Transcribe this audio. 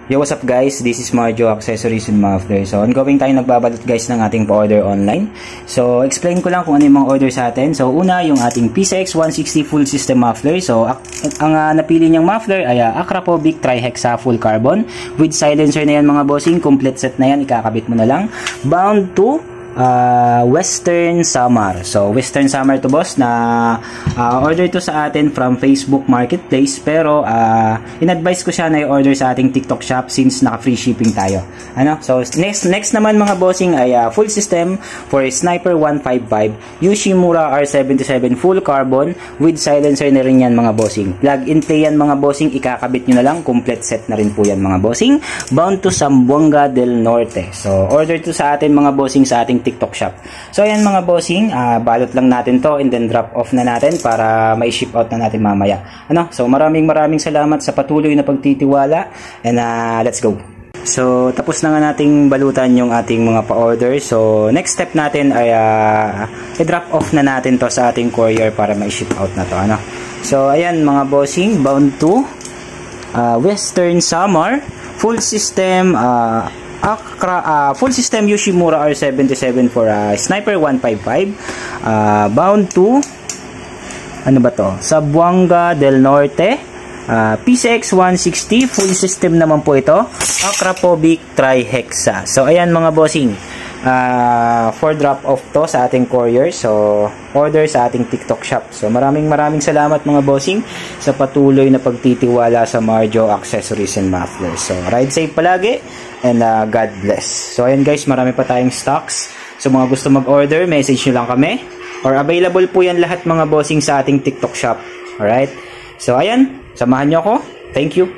Yo, what's up guys? This is Marjo, Accessories and Muffler. So, ongoing tayo nagbabalot guys ng ating pa-order online. So, explain ko lang kung ano yung mga order sa atin. So, una, yung ating PCX 160 full system muffler. So, ang napili niyang muffler ay Akrapovic Trihexa full carbon. With silencer na yan mga bossing. Complete set na yan. Ikakabit mo na lang. Bound to Western Samar. So, Western Samar to boss na order to sa atin from Facebook Marketplace, pero in-advise ko siya na i-order sa ating TikTok shop since naka-free shipping tayo. So, next naman mga bossing ay full system for Sniper 155 Yoshimura R77 full carbon with silencer na rin yan mga bossing. Plug and play yan mga bossing, ikakabit nyo na lang, complete set na rin po yan mga bossing. Bound to Zamboanga del Norte. So, order to sa atin mga bossing sa ating TikTok shop. So ayan mga bossing, balot lang natin to and then drop off na natin para may ship out na natin mamaya. So maraming salamat sa patuloy na pagtitiwala and let's go. So tapos na nga nating balutan yung ating mga pa-order. So next step natin ay i-drop off na natin to sa ating courier para may ship out na to. So ayan mga bossing, bound to Western Samar, full system full system Yoshimura R77 for Sniper 155, bound to Zamboanga del Norte, PCX 160 full system naman po ito, Akrapovic Trihexa. So ayan mga bossing, for drop off to sa ating courier. So order sa ating TikTok shop. So maraming salamat mga bossing sa patuloy na pagtitiwala sa Marjo Accessories and Mufflers. So ride safe palagi and God bless. So ayan guys, marami pa tayong stocks. So mga gusto mag-order, message nyo lang kami, or available po yan lahat mga bossing sa ating TikTok shop. Alright, so ayan, samahan nyo ako. Thank you.